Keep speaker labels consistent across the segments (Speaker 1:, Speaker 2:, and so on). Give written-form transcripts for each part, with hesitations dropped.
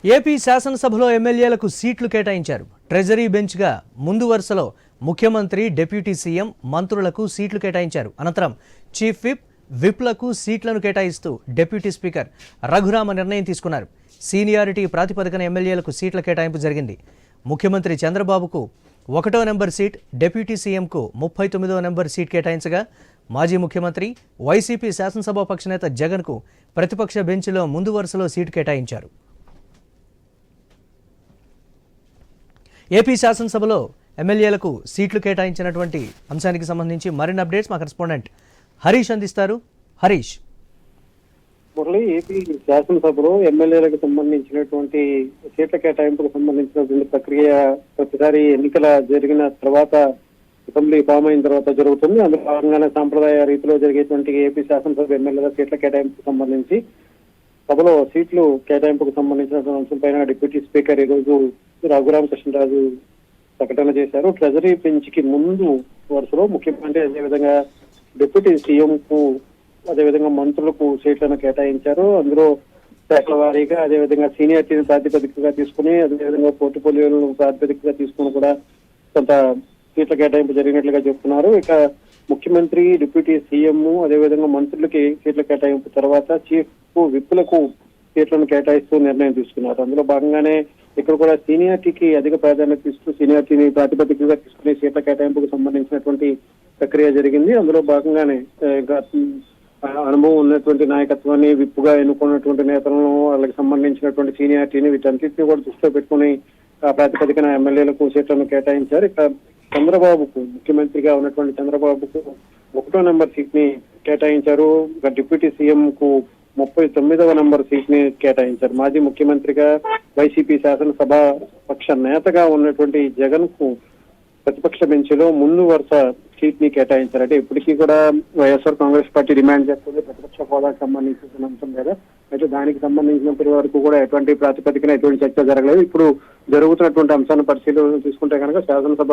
Speaker 1: AP శాసనసభలో ఎమ్మెల్యేలకు సీట్లు కేటాయించారు. ట్రెజరీ బెంచ్గా ముందు వరుసలో ముఖ్యమంత్రి, డిప్యూటీ సీఎం, మంత్రులకు సీట్లు కేటాయించారు. అనంతరం చీఫ్ విప్లకు సీట్లను కేటాయిస్తూ డిప్యూటీ స్పీకర్ రఘురామ నిర్ణయం తీసుకున్నారు. సీనియారిటీ ప్రాతిపదికన ఎమ్మెల్యేలకు సీట్ల కేటాయింపు జరిగింది. ముఖ్యమంత్రి చంద్రబాబుకు 1వ నెంబర్ సీట్, డిప్యూటీ సీఎంకు 39వ నెంబర్ సీట్ కేటాయించగా మాజీ ముఖ్యమంత్రి, వైసీపీ శాసనసభాపక్ష నేత జగన్కు ప్రతిపక్ష బెంచ్లో ముందు వరుసలో సీటు కేటాయించారు. ఏపీ శాసనసభలో ఎమ్మెల్యేలకు సీట్లు కేటాయించినటువంటి అంశానికి సంబంధించి మరిన్ని అప్డేట్స్ మా కరెస్పాండెంట్ హరీష్ అందిస్తారు. హరీష్,
Speaker 2: మురళి, ఏపీ శాసనసభలో ఎమ్మెల్యేలకు సంబంధించినటువంటి సీట్ల కేటాయింపుకు సంబంధించినటువంటి ప్రక్రియ ప్రతిసారి ఎన్నికల జరిగిన తర్వాత అసెంబ్లీ ఫామ్ అయిన తర్వాత జరుగుతుంది. అందులో భాగంగానే సాంప్రదాయ రీతిలో జరిగేటువంటి ఏపీ శాసనసభ ఎమ్మెల్యేల సీట్ల కేటాయింపుకు సంబంధించి సభలో సీట్లు కేటాయింపుకు సంబంధించినటువంటి అంశంపైన డిప్యూటీ స్పీకర్ ఈరోజు రఘురామకృష్ణరాజు ప్రకటన చేశారు. ట్రెజరీ బెంచ్ కి ముందు వరుసలో ముఖ్యమంత్రి, అదేవిధంగా డిప్యూటీ సీఎం కు, అదేవిధంగా మంత్రులకు సీట్లను కేటాయించారు. అందులో శాఖల వారీగా, అదేవిధంగా సీనియారిటీని ప్రాతిపదికగా తీసుకుని, అదేవిధంగా పోర్టుఫోలియోలను ప్రాతిపదికగా తీసుకుని కూడా కొంత సీట్ల కేటాయింపు జరిగినట్లుగా చెప్తున్నారు. ఇక ముఖ్యమంత్రి, డిప్యూటీ సీఎం, అదేవిధంగా మంత్రులకి సీట్ల కేటాయింపు తర్వాత చీఫ్ విప్లకు సీట్లను కేటాయిస్తూ నిర్ణయం తీసుకున్నారు. అందులో భాగంగానే ఇక్కడ కూడా సీనియారిటీకి అధిక ప్రాధాన్యత ఇస్తూ సీనియారిటీని ప్రాతిపదికగా తీసుకునే సీట్ల కేటాయింపుకు సంబంధించినటువంటి ప్రక్రియ జరిగింది. అందులో భాగంగానే అనుభవం ఉన్నటువంటి నాయకత్వాన్ని, విప్పుగా ఎన్నుకున్నటువంటి నేతలను, వాళ్ళకి సంబంధించినటువంటి సీనియారిటీని, వీటన్నింటినీ కూడా దృష్టిలో పెట్టుకుని ప్రాతిపదికన ఎమ్మెల్యేలకు సీట్లను కేటాయించారు. ఇక చంద్రబాబుకు, ముఖ్యమంత్రిగా ఉన్నటువంటి చంద్రబాబుకు 1వ నెంబర్ సీట్ ని కేటాయించారు. ఇక డిప్యూటీ సీఎం కు 39వ నెంబర్ సీట్ ని కేటాయించారు. మాజీ ముఖ్యమంత్రిగా, వైసీపీ శాసనసభ పక్ష నేతగా ఉన్నటువంటి జగన్ కు ప్రతిపక్ష బెంచ్లో ముందు వరుస సీట్ ని కేటాయించారు. అంటే ఇప్పటికీ కూడా వైఎస్ఆర్ కాంగ్రెస్ పార్టీ డిమాండ్ చేస్తుంది ప్రతిపక్ష హోదాకు సంబంధించిన అంశం కదా. అయితే దానికి సంబంధించినంత వరకు కూడా ఎటువంటి ప్రాతిపదికన ఎటువంటి చర్చ జరగలేదు. ఇప్పుడు జరుగుతున్నటువంటి అంశాన్ని పరిశీలన తీసుకుంటే కనుక శాసనసభ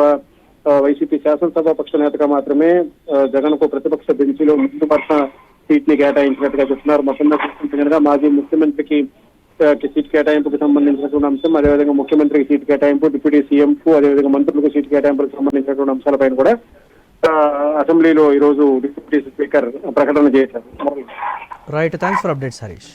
Speaker 2: వైసీపీ శాసనసభ పక్ష నేతగా మాత్రమే జగన్ కు ప్రతిపక్ష బెంచ్లో ముందు వరుస సీట్ ని కేటాయించినట్టుగా చెప్తున్నారు. మొత్తంగా చూసుకుంటే కనుక మాజీ ముఖ్యమంత్రికి సీట్ కేటాయింపుకు సంబంధించినటువంటి అంశం, అదేవిధంగా ముఖ్యమంత్రికి సీట్ కేటాయింపు, డిప్యూటీ సీఎం కు, అదేవిధంగా మంత్రులకు సీట్ కేటాయింపులకు సంబంధించినటువంటి అంశాలపైన కూడా అసెంబ్లీలో ఈ రోజు డిప్యూటీ స్పీకర్ ప్రకటన చేశారు.
Speaker 1: Right, thanks for updates Harish.